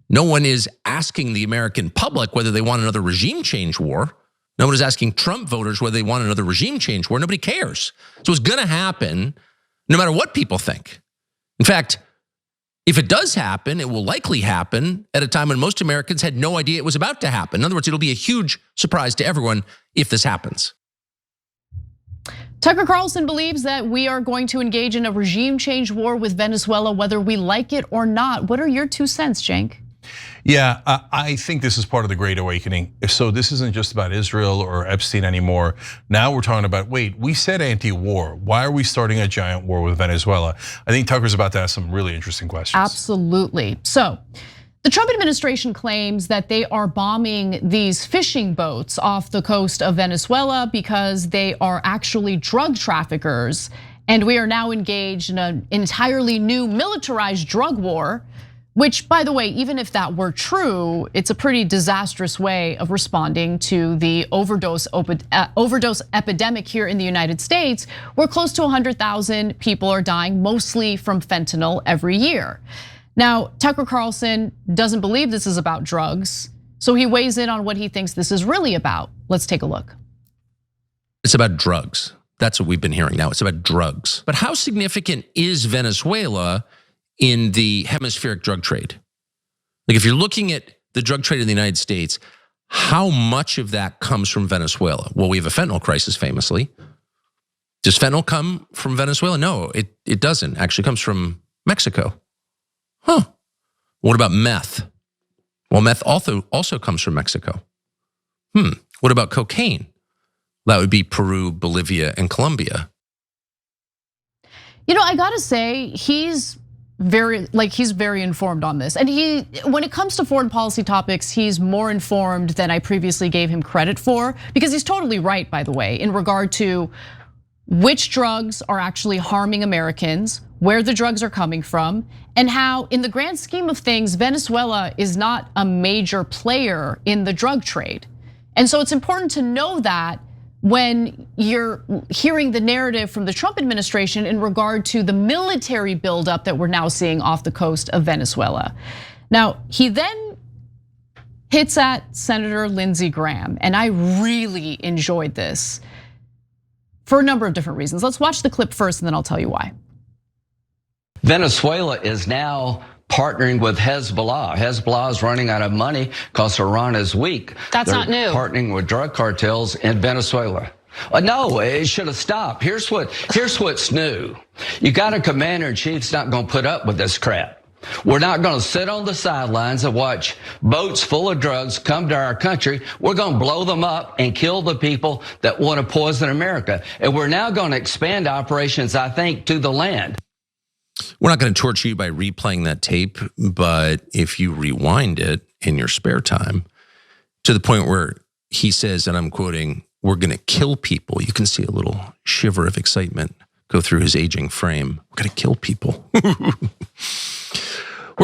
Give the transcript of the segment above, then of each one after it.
No one is asking the American public whether they want another regime change war. No one is asking Trump voters whether they want another regime change war. Nobody cares. So it's going to happen no matter what people think. In fact, if it does happen, it will likely happen at a time when most Americans had no idea it was about to happen. In other words, it'll be a huge surprise to everyone if this happens. Tucker Carlson believes that we are going to engage in a regime change war with Venezuela, whether we like it or not. What are your 2 cents, Cenk? Yeah, I think this is part of the Great Awakening. So this isn't just about Israel or Epstein anymore. Now we're talking about, wait, we said anti-war. Why are we starting a giant war with Venezuela? I think Tucker's about to ask some really interesting questions. Absolutely. So the Trump administration claims that they are bombing these fishing boats off the coast of Venezuela because they are actually drug traffickers. And we are now engaged in an entirely new militarized drug war. Which, by the way, even if that were true, it's a pretty disastrous way of responding to the overdose epidemic here in the United States, where close to 100,000 people are dying, mostly from fentanyl every year. Now, Tucker Carlson doesn't believe this is about drugs, so he weighs in on what he thinks this is really about. Let's take a look. It's about drugs. That's what we've been hearing now. It's about drugs. But how significant is Venezuela in the hemispheric drug trade? Like, if you're looking at the drug trade in the United States, how much of that comes from Venezuela? Well, we have a fentanyl crisis famously. Does fentanyl come from Venezuela? No, it doesn't. Actually, it comes from Mexico. Huh. What about meth? Well, meth also comes from Mexico. What about cocaine? That would be Peru, Bolivia, and Colombia. You know, I gotta say, he's very informed on this. And when it comes to foreign policy topics, he's more informed than I previously gave him credit for, because he's totally right, by the way, in regard to which drugs are actually harming Americans, where the drugs are coming from, and how, in the grand scheme of things, Venezuela is not a major player in the drug trade. And so it's important to know that when you're hearing the narrative from the Trump administration in regard to the military buildup that we're now seeing off the coast of Venezuela. Now, he then hits at Senator Lindsey Graham, and I really enjoyed this for a number of different reasons. Let's watch the clip first, and then I'll tell you why. Venezuela is now partnering with Hezbollah. Hezbollah is running out of money because Iran is weak. That's not new. Partnering with drug cartels in Venezuela. No, it should have stopped. Here's what's new. You got a commander in chief that's not going to put up with this crap. We're not going to sit on the sidelines and watch boats full of drugs come to our country. We're going to blow them up and kill the people that want to poison America. And we're now going to expand operations, I think, to the land. We're not going to torture you by replaying that tape, but if you rewind it in your spare time to the point where he says, and I'm quoting, "We're going to kill people," you can see a little shiver of excitement go through his aging frame. We're going to kill people. We're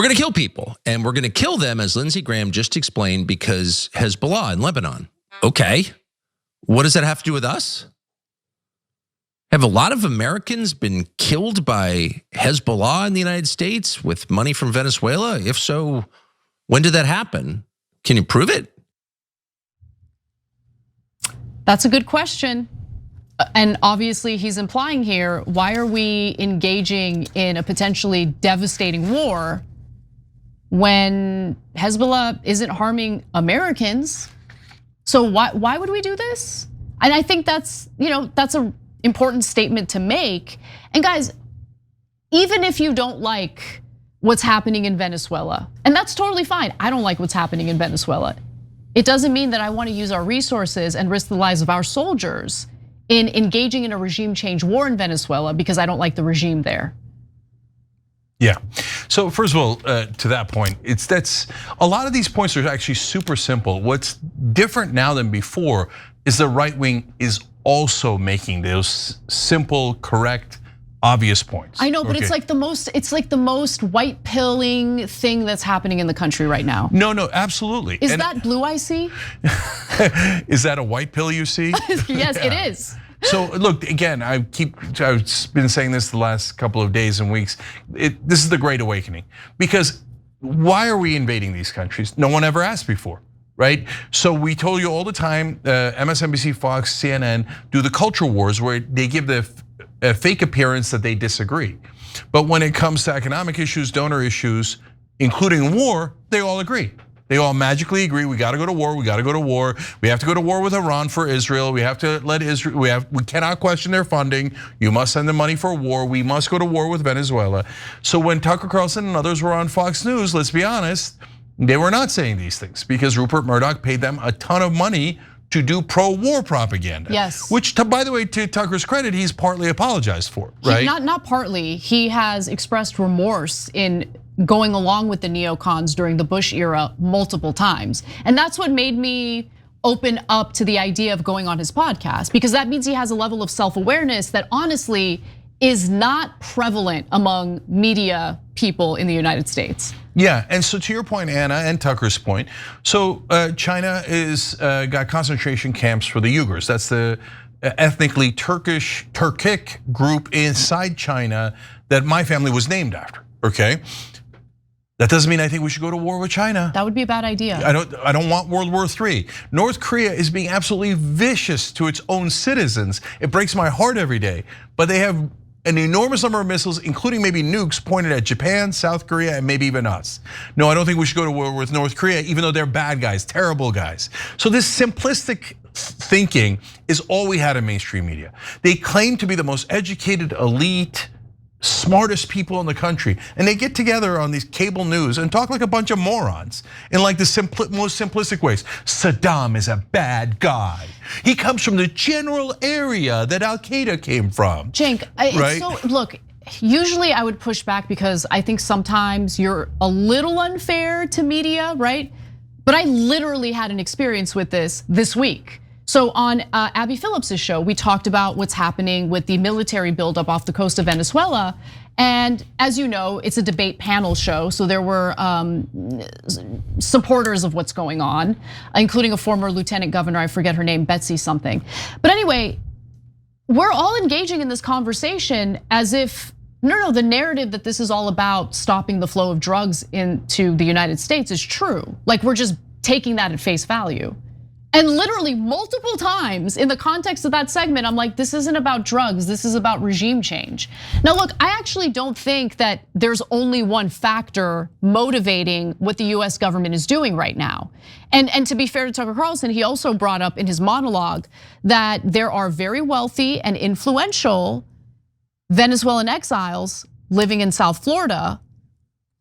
going to kill people, and we're going to kill them, as Lindsey Graham just explained, because Hezbollah in Lebanon. Okay, what does that have to do with us? Have a lot of Americans been killed by Hezbollah in the United States with money from Venezuela? If so, when did that happen? Can you prove it? That's a good question. And obviously he's implying here, why are we engaging in a potentially devastating war when Hezbollah isn't harming Americans? So why would we do this? And I think that's a important statement to make. And guys, even if you don't like what's happening in Venezuela, and that's totally fine. I don't like what's happening in Venezuela. It doesn't mean that I want to use our resources and risk the lives of our soldiers in engaging in a regime change war in Venezuela because I don't like the regime there. Yeah. So first of all, to that point, that's a lot of these points are actually super simple. What's different now than before is the right wing is also making those simple, correct, obvious points. I know, but it's like the most white pilling thing that's happening in the country right now. No, absolutely. Is that blue I see? Is that a white pill you see? Yes, it is. So look, again, I've been saying this the last couple of days and weeks. This is the Great Awakening, because why are we invading these countries? No one ever asked before, right? So we told you all the time, MSNBC, Fox, CNN do the culture wars where they give the fake appearance that they disagree. But when it comes to economic issues, donor issues, including war, they all agree. They all magically agree, we gotta go to war, we gotta go to war. We have to go to war with Iran for Israel. We have to let Israel, we cannot question their funding. You must send them money for war. We must go to war with Venezuela. So when Tucker Carlson and others were on Fox News, let's be honest, they were not saying these things because Rupert Murdoch paid them a ton of money to do pro-war propaganda. Yes. Which, by the way, to Tucker's credit, he's partly apologized for, right? Not partly. He has expressed remorse in going along with the neocons during the Bush era multiple times. And that's what made me open up to the idea of going on his podcast, because that means he has a level of self-awareness that honestly is not prevalent among media people in the United States. Yeah, and so to your point, Anna, and Tucker's point, so China is got concentration camps for the Uyghurs. That's the ethnically Turkic group inside China that my family was named after, okay? That doesn't mean I think we should go to war with China. That would be a bad idea. I don't want World War III. North Korea is being absolutely vicious to its own citizens. It breaks my heart every day, but they have an enormous number of missiles, including maybe nukes, pointed at Japan, South Korea, and maybe even us. No, I don't think we should go to war with North Korea, even though they're bad guys, terrible guys. So this simplistic thinking is all we had in mainstream media. They claim to be the most educated, elite, smartest people in the country, and they get together on these cable news and talk like a bunch of morons in like the most simplistic ways. Saddam is a bad guy. He comes from the general area that Al Qaeda came from. Cenk, right? So look, usually I would push back because I think sometimes you're a little unfair to media, right? But I literally had an experience with this week. So on Abby Phillips's show, we talked about what's happening with the military buildup off the coast of Venezuela. And as you know, it's a debate panel show. So there were supporters of what's going on, including a former lieutenant governor, I forget her name, Betsy something. But anyway, we're all engaging in this conversation as if, no, the narrative that this is all about stopping the flow of drugs into the United States is true. Like we're just taking that at face value. And literally multiple times in the context of that segment, I'm like, this isn't about drugs, this is about regime change. Now look, I actually don't think that there's only one factor motivating what the US government is doing right now. And to be fair to Tucker Carlson, he also brought up in his monologue that there are very wealthy and influential Venezuelan exiles living in South Florida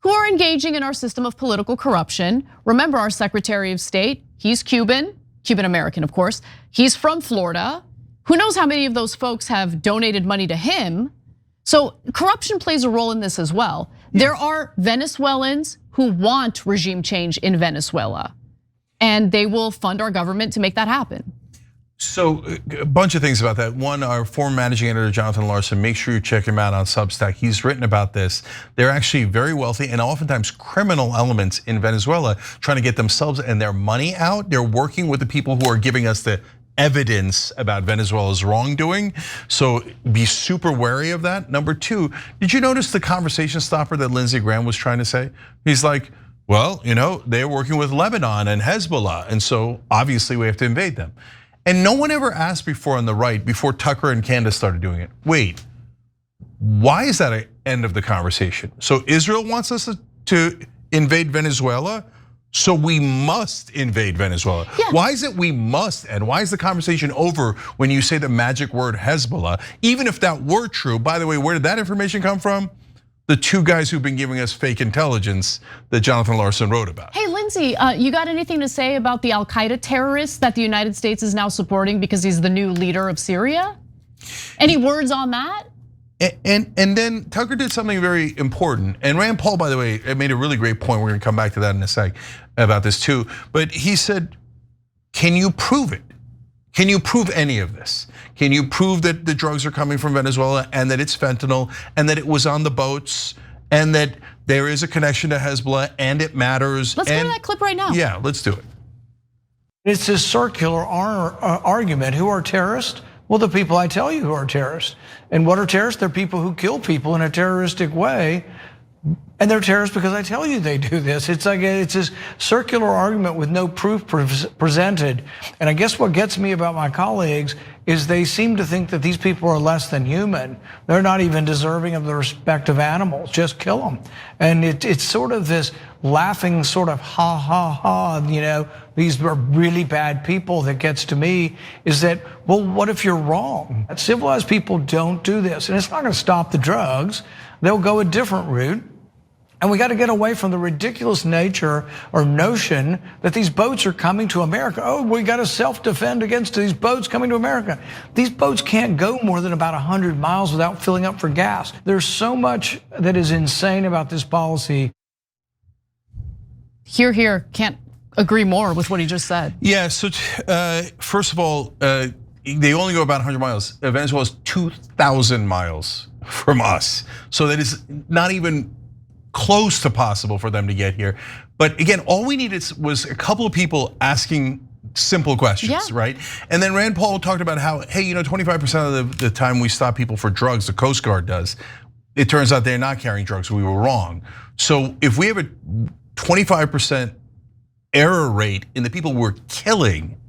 who are engaging in our system of political corruption. Remember, our Secretary of State, he's Cuban American, of course. He's from Florida. Who knows how many of those folks have donated money to him? So corruption plays a role in this as well. There are Venezuelans who want regime change in Venezuela, and they will fund our government to make that happen. So a bunch of things about that. One, our former managing editor, Jonathan Larsen, make sure you check him out on Substack. He's written about this. They're actually very wealthy and oftentimes criminal elements in Venezuela trying to get themselves and their money out. They're working with the people who are giving us the evidence about Venezuela's wrongdoing. So be super wary of that. Number two, did you notice the conversation stopper that Lindsey Graham was trying to say? He's like, well, they're working with Lebanon and Hezbollah, and so obviously we have to invade them. And no one ever asked before on the right, before Tucker and Candace started doing it, wait, why is that an end of the conversation? So Israel wants us to invade Venezuela, so we must invade Venezuela. Yeah. Why is it we must, and why is the conversation over when you say the magic word Hezbollah? Even if that were true, by the way, where did that information come from? The two guys who've been giving us fake intelligence that Jonathan Larsen wrote about. Hey, Lindsey, you got anything to say about the Al-Qaeda terrorists that the United States is now supporting because he's the new leader of Syria? Any words on that? And then Tucker did something very important. And Rand Paul, by the way, made a really great point. We're gonna come back to that in a sec about this too. But he said, can you prove it? Can you prove any of this? Can you prove that the drugs are coming from Venezuela and that it's fentanyl and that it was on the boats and that there is a connection to Hezbollah and it matters? Let's go to that clip right now. Yeah, let's do it. It's this circular argument. Who are terrorists? Well, the people I tell you who are terrorists. And what are terrorists? They're people who kill people in a terroristic way. And they're terrorists because I tell you they do this. It's like it's this circular argument with no proof presented. And I guess what gets me about my colleagues is they seem to think that these people are less than human. They're not even deserving of the respect of animals. Just kill them. And it's sort of this laughing sort of ha ha ha, these are really bad people that gets to me is that, well, what if you're wrong? Civilized people don't do this. And it's not gonna stop the drugs. They'll go a different route. And we got to get away from the ridiculous nature or notion that these boats are coming to America. Oh, we got to self-defend against these boats coming to America. These boats can't go more than about 100 miles without filling up for gas. There's so much that is insane about this policy. Here, can't agree more with what he just said. Yeah, so first of all, they only go about 100 miles. Venezuela is 2,000 miles from us. So that is not even close to possible for them to get here. But again, all we needed was a couple of people asking simple questions, right? And then Rand Paul talked about how, hey, 25% of the time we stop people for drugs, the Coast Guard does. It turns out they're not carrying drugs, we were wrong. So if we have a 25% error rate in the people we're killing,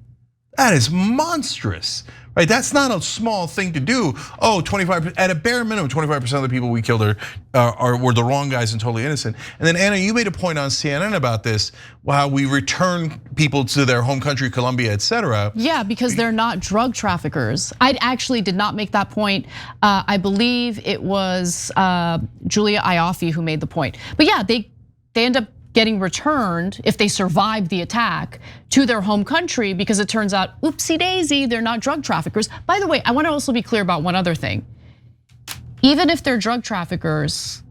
that is monstrous, right? That's not a small thing to do. Oh, 25%, at a bare minimum, 25% of the people we killed were the wrong guys and totally innocent. And then Anna, you made a point on CNN about this, how we return people to their home country, Colombia, et cetera. Yeah, because they're not drug traffickers. I actually did not make that point. I believe it was Julia Ioffe who made the point. But yeah, they end up getting returned if they survive the attack to their home country because it turns out, oopsie daisy, they're not drug traffickers. By the way, I want to also be clear about one other thing. Even if they're drug traffickers,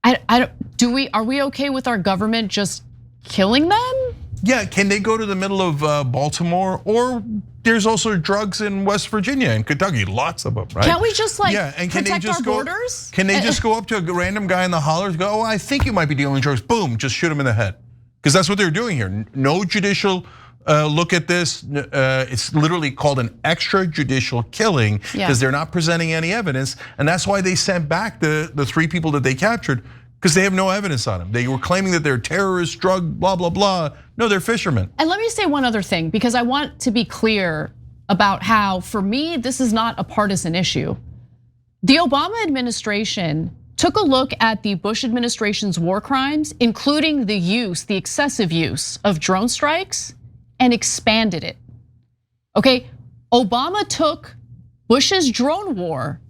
are we okay with our government just killing them? Yeah, can they go to the middle of Baltimore? Or there's also drugs in West Virginia and Kentucky, lots of them, right? Can't we just and protect our borders? Can they just go up to a random guy in the holler and go, oh, I think you might be dealing drugs, boom, just shoot him in the head. Because that's what they're doing here. No judicial look at this. It's literally called an extrajudicial killing because they're not presenting any evidence. And that's why they sent back the 3 people that they captured, because they have no evidence on them. They were claiming that they're terrorists, drug, blah, blah, blah. No, they're fishermen. And let me say one other thing, because I want to be clear about how, for me, this is not a partisan issue. The Obama administration took a look at the Bush administration's war crimes, including the excessive use of drone strikes, and expanded it. Okay, Obama took Bush's drone war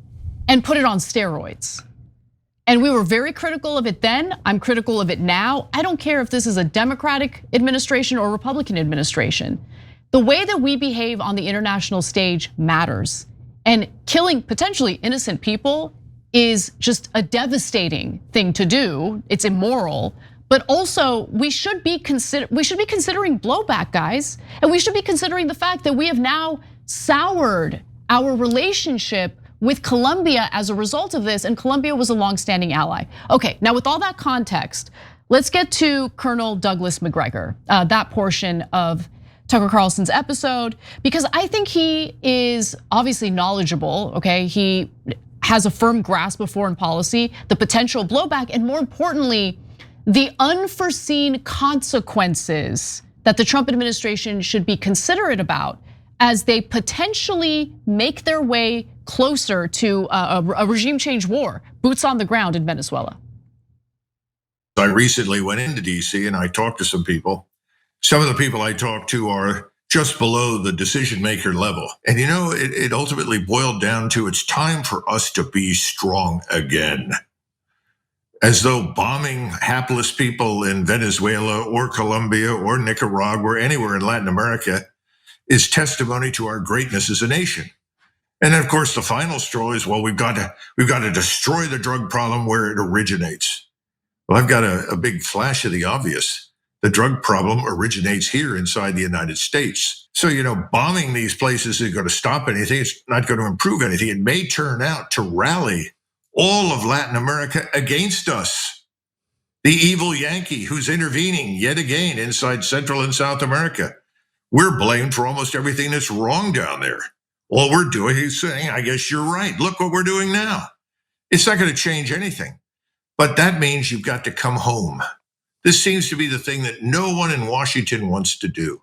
and put it on steroids. And we were very critical of it then. I'm critical of it now. I don't care if this is a Democratic administration or Republican administration. The way that we behave on the international stage matters. And killing potentially innocent people is just a devastating thing to do. It's immoral. But also, we should be considering blowback, guys. And we should be considering the fact that we have now soured our relationship with Colombia as a result of this, and Colombia was a longstanding ally. Okay, now with all that context, let's get to Colonel Douglas MacGreggor, that portion of Tucker Carlson's episode, because I think he is obviously knowledgeable, okay? He has a firm grasp of foreign policy, the potential blowback, and more importantly, the unforeseen consequences that the Trump administration should be considerate about as they potentially make their way closer to a regime change war, boots on the ground in Venezuela. I recently went into DC and I talked to some people. Some of the people I talked to are just below the decision maker level. And it ultimately boiled down to it's time for us to be strong again. As though bombing hapless people in Venezuela or Colombia or Nicaragua or anywhere in Latin America is testimony to our greatness as a nation. And then, of course, the final straw is, well, we've got to destroy the drug problem where it originates. Well, I've got a big flash of the obvious. The drug problem originates here inside the United States. So, bombing these places is going to stop anything. It's not going to improve anything. It may turn out to rally all of Latin America against us. The evil Yankee who's intervening yet again inside Central and South America. We're blamed for almost everything that's wrong down there. All we're doing is saying, I guess you're right. Look what we're doing now. It's not going to change anything. But that means you've got to come home. This seems to be the thing that no one in Washington wants to do.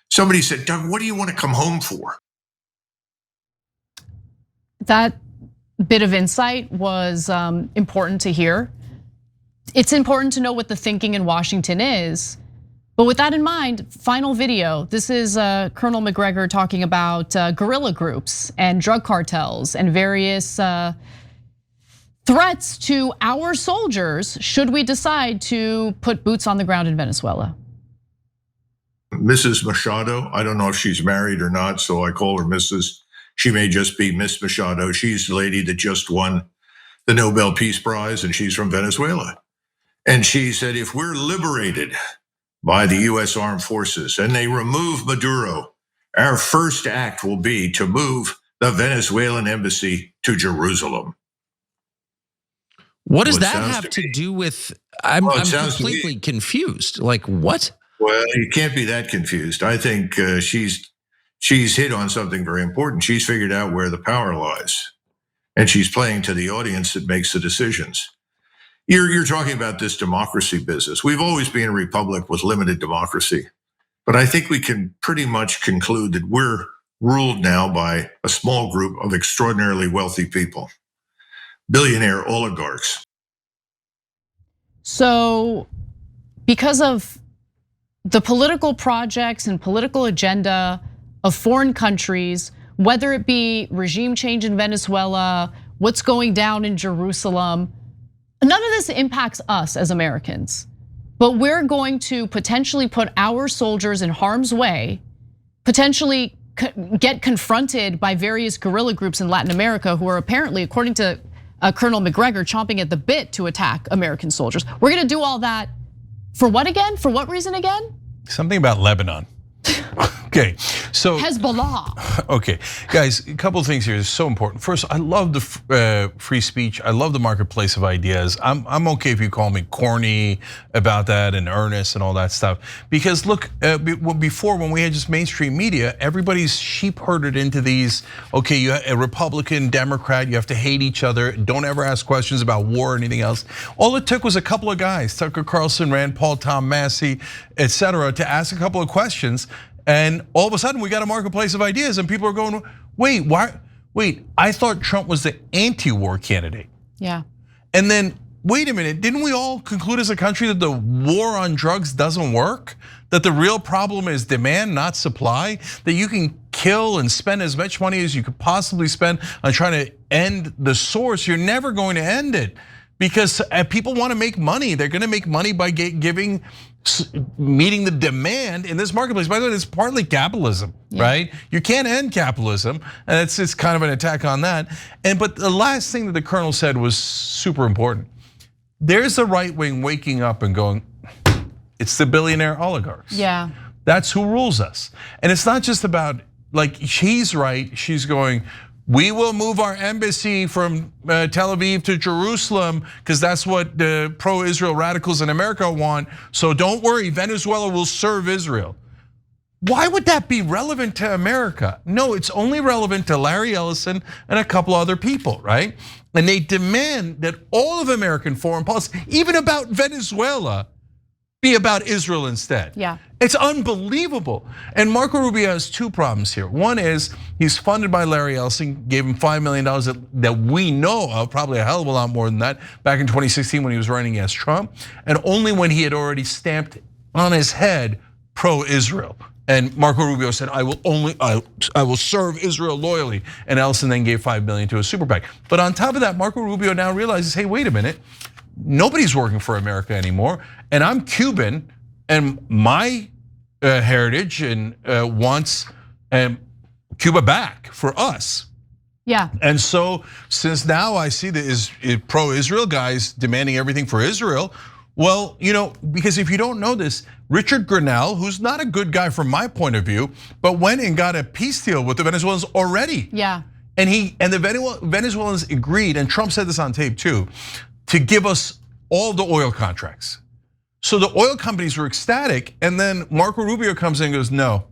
Somebody said, Doug, what do you want to come home for? That bit of insight was important to hear. It's important to know what the thinking in Washington is. But with that in mind, final video. This is Colonel MacGreggor talking about guerrilla groups and drug cartels and various threats to our soldiers should we decide to put boots on the ground in Venezuela. Mrs. Machado, I don't know if she's married or not, so I call her Mrs. She may just be Miss Machado. She's the lady that just won the Nobel Peace Prize, and she's from Venezuela. And she said, if we're liberated by the US Armed Forces and they remove Maduro, our first act will be to move the Venezuelan embassy to Jerusalem. What does that have to do with, I'm completely confused. Like what? Well, you can't be that confused. I think she's hit on something very important. She's figured out where the power lies, and she's playing to the audience that makes the decisions. You're talking about this democracy business. We've always been a republic with limited democracy, but I think we can pretty much conclude that we're ruled now by a small group of extraordinarily wealthy people, billionaire oligarchs. So, because of the political projects and political agenda of foreign countries, whether it be regime change in Venezuela, what's going down in Jerusalem, none of this impacts us as Americans, but we're going to potentially put our soldiers in harm's way, potentially get confronted by various guerrilla groups in Latin America who are apparently, according to Colonel MacGregor, chomping at the bit to attack American soldiers. We're gonna do all that for what again? For what reason again? Something about Lebanon. Okay, so Hezbollah. Okay, guys, a couple of things here is so important. First, I love the free speech. I love the marketplace of ideas. I'm okay if you call me corny about that and earnest and all that stuff. Because look, before when we had just mainstream media, everybody's sheep herded into these. Okay, you a Republican, Democrat, you have to hate each other. Don't ever ask questions about war or anything else. All it took was a couple of guys, Tucker Carlson, Rand Paul, Tom Massey, etc., to ask a couple of questions. And all of a sudden we got a marketplace of ideas and people are going, wait, why? Wait, I thought Trump was the anti-war candidate. Yeah. And then, wait a minute, didn't we all conclude as a country that the war on drugs doesn't work? That the real problem is demand, not supply? That you can kill and spend as much money as you could possibly spend on trying to end the source, you're never going to end it. Because people want to make money. They're going to make money by meeting the demand in this marketplace. By the way, it's partly capitalism, right? You can't end capitalism, and it's kind of an attack on that. But the last thing that the colonel said was super important. There's the right wing waking up and going, it's the billionaire oligarchs. Yeah. That's who rules us. And it's not just about, like, she's right, she's going, we will move our embassy from Tel Aviv to Jerusalem because that's what the pro-Israel radicals in America want. So don't worry, Venezuela will serve Israel. Why would that be relevant to America? No, it's only relevant to Larry Ellison and a couple other people, right? And they demand that all of American foreign policy, even about Venezuela, be about Israel instead. Yeah. It's unbelievable. And Marco Rubio has two problems here. One is he's funded by Larry Ellison, gave him $5 million that we know of, probably a hell of a lot more than that, back in 2016 when he was running against Trump, and only when he had already stamped on his head pro-Israel. And Marco Rubio said, I will serve Israel loyally. And Ellison then gave $5 million to a super PAC. But on top of that, Marco Rubio now realizes, hey, wait a minute, nobody's working for America anymore. And I'm Cuban, and my heritage and wants Cuba back for us. Yeah. And so since now I see the pro-Israel guys demanding everything for Israel, well, because if you don't know this, Richard Grenell, who's not a good guy from my point of view, but went and got a peace deal with the Venezuelans already. Yeah. And the Venezuelans agreed, and Trump said this on tape too, to give us all the oil contracts. So the oil companies were ecstatic, and then Marco Rubio comes in and goes, no.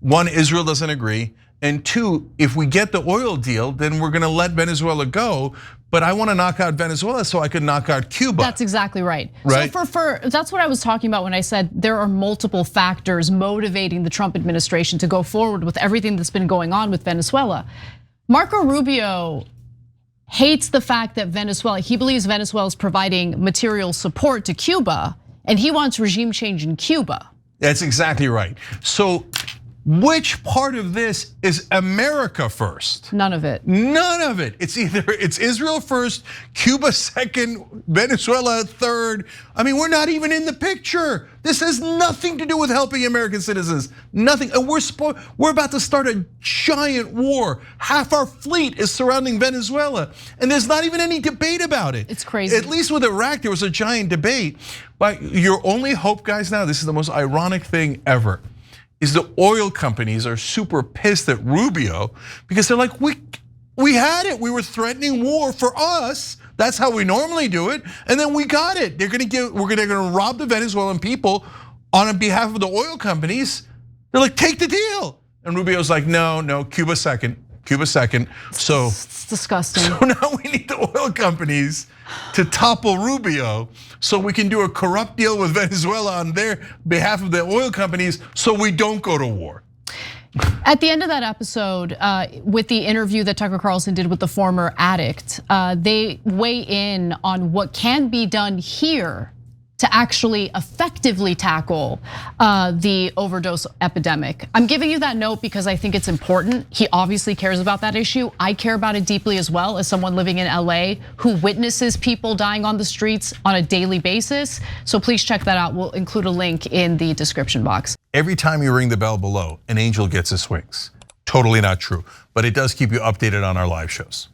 One, Israel doesn't agree. And two, if we get the oil deal, then we're gonna let Venezuela go but I want to knock out Venezuela so I could knock out Cuba. That's exactly right. Right? So that's what I was talking about when I said there are multiple factors motivating the Trump administration to go forward with everything that's been going on with Venezuela. Marco Rubio hates the fact that he believes Venezuela is providing material support to Cuba, and he wants regime change in Cuba. That's exactly right. So which part of this is America first? None of it. None of it. It's Israel first, Cuba second, Venezuela third. I mean, we're not even in the picture. This has nothing to do with helping American citizens. Nothing. And we're about to start a giant war. Half our fleet is surrounding Venezuela, and there's not even any debate about it. It's crazy. At least with Iraq, there was a giant debate. But your only hope, guys, now, this is the most ironic thing ever, is the oil companies are super pissed at Rubio because they're like, we had it. We were threatening war for us. That's how we normally do it. And then we got it. They're gonna rob the Venezuelan people on behalf of the oil companies. They're like, take the deal. And Rubio's like, no, Cuba second. So it's disgusting. So now we need the oil companies to topple Rubio so we can do a corrupt deal with Venezuela on their behalf of the oil companies so we don't go to war. At the end of that episode, with the interview that Tucker Carlson did with the former addict, they weigh in on what can be done here to actually effectively tackle the overdose epidemic. I'm giving you that note because I think it's important. He obviously cares about that issue. I care about it deeply as well as someone living in LA who witnesses people dying on the streets on a daily basis. So please check that out. We'll include a link in the description box. Every time you ring the bell below, an angel gets his wings. Totally not true, but it does keep you updated on our live shows.